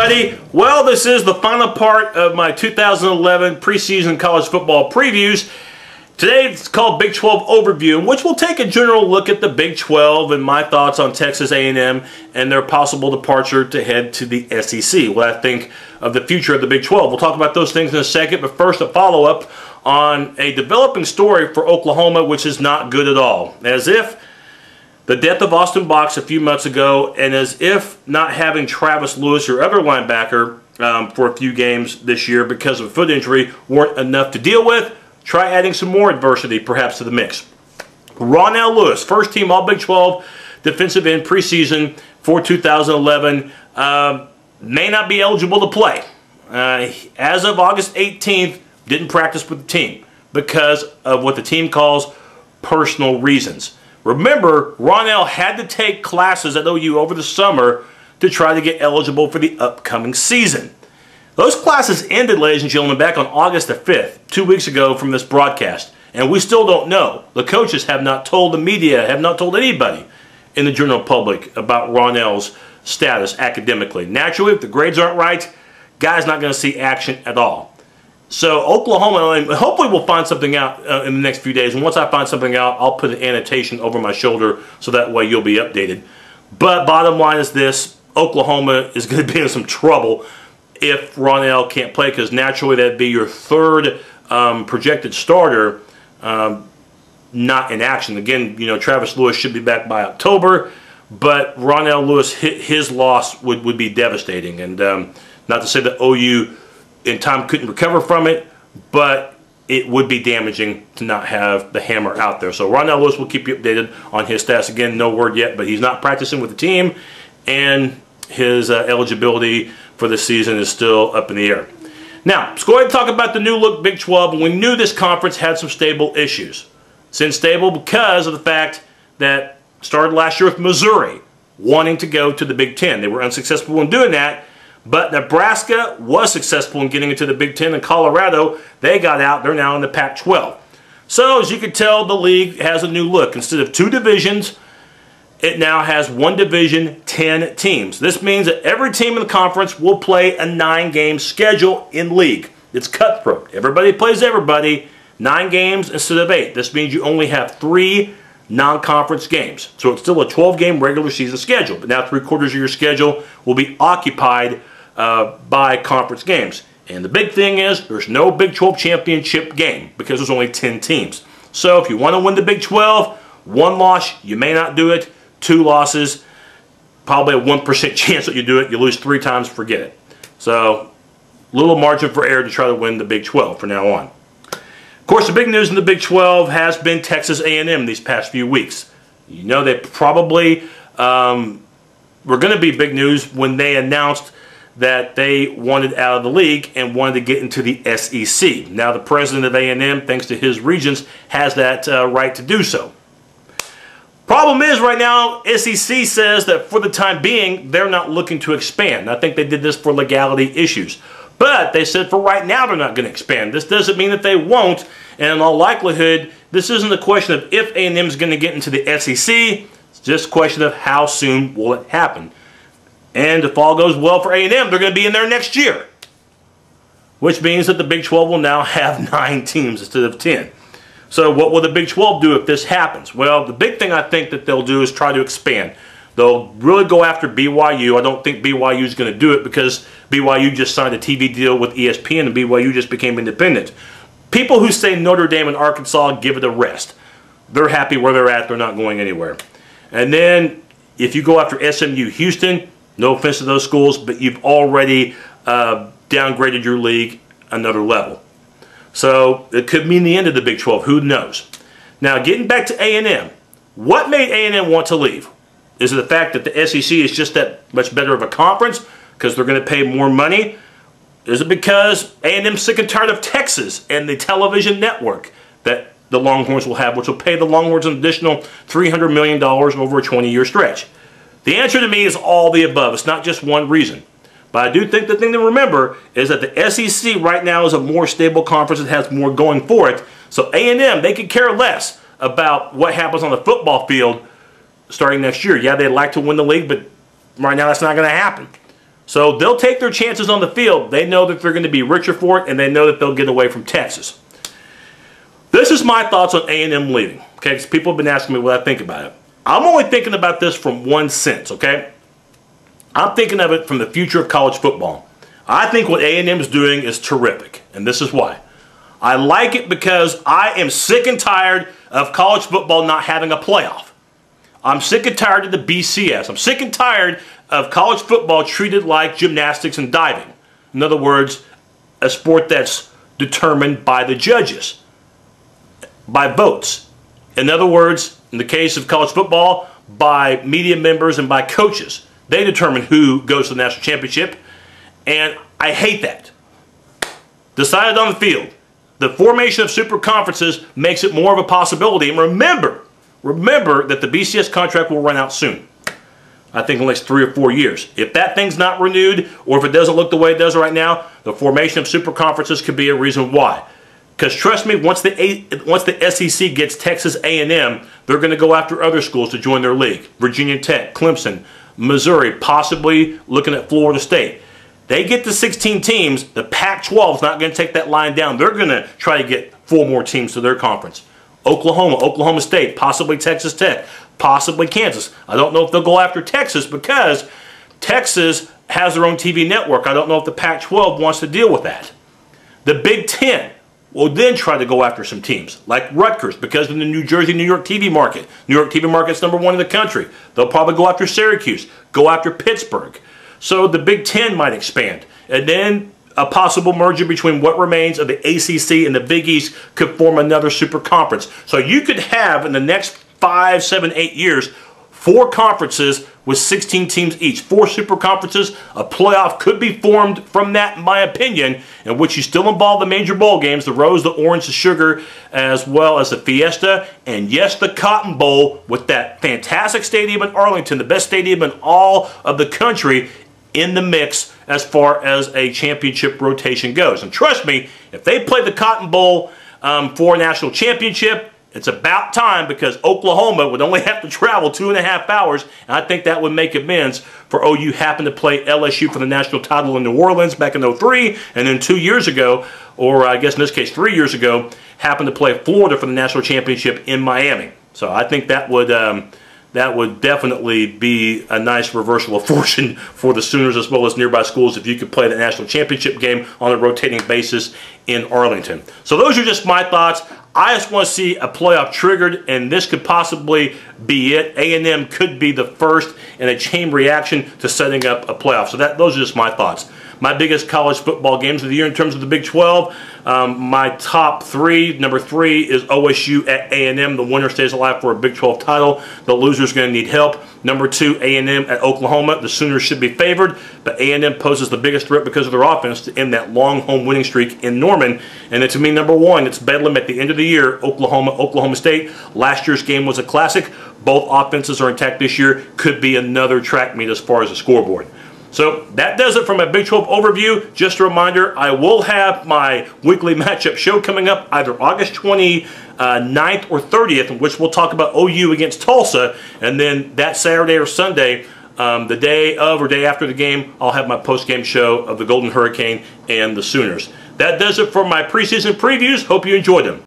everybody. Well, this is the final part of my 2011 preseason college football previews. Today it's called Big 12 Overview, in which we'll take a general look at the Big 12 and my thoughts on Texas A&M and their possible departure to head to the SEC. What I think of the future of the Big 12. We'll talk about those things in a second, but first a follow-up on a developing story for Oklahoma, which is not good at all. As if the death of Austin Box a few months ago, and as if not having Travis Lewis, your other linebacker, for a few games this year because of a foot injury weren't enough to deal with, try adding some more adversity perhaps to the mix. Ronell Lewis, first team All-Big 12 defensive end preseason for 2011, may not be eligible to play. As of August 18th, didn't practice with the team because of what the team calls personal reasons. Remember, Ronell had to take classes at OU over the summer to try to get eligible for the upcoming season. Those classes ended, ladies and gentlemen, back on August the 5th, 2 weeks ago from this broadcast. And we still don't know. The coaches have not told the media, have not told anybody in the general public about Ronell's status academically. Naturally, if the grades aren't right, guy's not going to see action at all. So Oklahoma, and hopefully we'll find something out in the next few days. And once I find something out, I'll put an annotation over my shoulder so that way you'll be updated. But bottom line is this: Oklahoma is going to be in some trouble if Ronell can't play, because naturally that'd be your third projected starter not in action. Again, you know, Travis Lewis should be back by October, but Ronell Lewis, his loss would be devastating. And not to say that OU in time couldn't recover from it, but it would be damaging to not have the hammer out there. So Ronell Lewis will keep you updated on his stats. Again, no word yet, but he's not practicing with the team, and his eligibility for the season is still up in the air. Now, let's go ahead and talk about the new look Big 12. And we knew this conference had some stable issues. It's unstable because of the fact that started last year with Missouri wanting to go to the Big 10. They were unsuccessful in doing that. But Nebraska was successful in getting into the Big 10, and Colorado, they got out. They're now in the Pac-12. So, as you can tell, the league has a new look. Instead of 2 divisions, it now has 1 division, 10 teams. This means that every team in the conference will play a 9-game schedule in league. It's cutthroat. Everybody plays everybody. 9 games instead of 8. This means you only have 3 non-conference games. So it's still a 12-game regular season schedule. But now 3/4 of your schedule will be occupied by conference games. And the big thing is there's no Big 12 championship game because there's only 10 teams. So if you want to win the Big 12, 1 loss, you may not do it. 2 losses, probably a 1% chance that you do it. You lose 3 times, forget it. So little margin for error to try to win the Big 12 from now on. Of course, the big news in the Big 12 has been Texas A&M these past few weeks. You know, they probably were going to be big news when they announced that they wanted out of the league and wanted to get into the SEC. Now, the president of A&M, thanks to his regents, has that right to do so. Problem is, right now, SEC says that for the time being, they're not looking to expand. I think they did this for legality issues. But they said for right now they're not going to expand. This doesn't mean that they won't. And in all likelihood, this isn't a question of if A&M is going to get into the SEC. It's just a question of how soon will it happen. And if all goes well for A&M, they're going to be in there next year. Which means that the Big 12 will now have 9 teams instead of 10. So what will the Big 12 do if this happens? Well, the big thing I think that they'll do is try to expand. They'll really go after BYU. I don't think BYU is going to do it because BYU just signed a TV deal with ESPN and BYU just became independent. People who say Notre Dame and Arkansas, give it a rest. They're happy where they're at. They're not going anywhere. And then if you go after SMU Houston, no offense to those schools, but you've already downgraded your league another level. So it could mean the end of the Big 12. Who knows? Now, getting back to A&M, what made A&M want to leave? Is it the fact that the SEC is just that much better of a conference because they're going to pay more money? Is it because A&M's sick and tired of Texas and the television network that the Longhorns will have, which will pay the Longhorns an additional $300 million over a 20-year stretch? The answer to me is all the above. It's not just one reason. But I do think the thing to remember is that the SEC right now is a more stable conference that has more going for it. So A&M, they could care less about what happens on the football field starting next year. Yeah, they'd like to win the league, but right now that's not going to happen. So they'll take their chances on the field. They know that they're going to be richer for it, and they know that they'll get away from Texas. This is my thoughts on A&M leaving, okay? Because people have been asking me what I think about it. I'm only thinking about this from one sense, okay? I'm thinking of it from the future of college football. I think what A&M is doing is terrific, and this is why. I like it because I am sick and tired of college football not having a playoff. I'm sick and tired of the BCS. I'm sick and tired of college football treated like gymnastics and diving. In other words, a sport that's determined by the judges, by votes. In other words, in the case of college football, by media members and by coaches. They determine who goes to the national championship, and I hate that. Decided on the field. The formation of super conferences makes it more of a possibility. And remember that the BCS contract will run out soon. I think in the next 3 or 4 years. If that thing's not renewed, or if it doesn't look the way it does right now, the formation of super conferences could be a reason why. Because trust me, once the SEC gets Texas A&M, they're going to go after other schools to join their league. Virginia Tech, Clemson, Missouri, possibly looking at Florida State. They get to 16 teams, the Pac-12 is not going to take that line down. They're going to try to get 4 more teams to their conference. Oklahoma, Oklahoma State, possibly Texas Tech, possibly Kansas. I don't know if they'll go after Texas because Texas has their own TV network. I don't know if the Pac-12 wants to deal with that. The Big Ten will then try to go after some teams like Rutgers because of the New Jersey, New York TV market. New York TV market's #1 in the country. They'll probably go after Syracuse, go after Pittsburgh. So the Big Ten might expand. And then a possible merger between what remains of the ACC and the Big East could form another super conference. So you could have in the next 5, 7, 8 years 4 conferences with 16 teams each. 4 super conferences. A playoff could be formed from that, in my opinion, in which you still involve the major bowl games, the Rose, the Orange, the Sugar, as well as the Fiesta, and yes, the Cotton Bowl with that fantastic stadium in Arlington, the best stadium in all of the country, in the mix as far as a championship rotation goes. And trust me, if they play the Cotton Bowl for a national championship, it's about time because Oklahoma would only have to travel 2.5 hours, and I think that would make amends for OU having to play LSU for the national title in New Orleans back in '03, and then 2 years ago, or I guess in this case 3 years ago, happened to play Florida for the national championship in Miami. So I think that would definitely be a nice reversal of fortune for the Sooners as well as nearby schools if you could play the national championship game on a rotating basis in Arlington. So those are just my thoughts. I just want to see a playoff triggered, and this could possibly be it. A&M could be the first in a chain reaction to setting up a playoff. So those are just my thoughts. My biggest college football games of the year in terms of the Big 12, my top 3, number 3 is OSU at A&M. The winner stays alive for a Big 12 title. The loser's going to need help. Number 2, A&M at Oklahoma. The Sooners should be favored, but A&M poses the biggest threat because of their offense to end that long home winning streak in Norman. And then to me, number 1, it's Bedlam at the end of the year, Oklahoma State. Last year's game was a classic. Both offenses are intact this year. Could be another track meet as far as the scoreboard. So that does it for my Big 12 overview. Just a reminder, I will have my weekly matchup show coming up either August 29th or 30th, in which we'll talk about OU against Tulsa. And then that Saturday or Sunday, the day of or day after the game, I'll have my post-game show of the Golden Hurricane and the Sooners. That does it for my preseason previews. Hope you enjoyed them.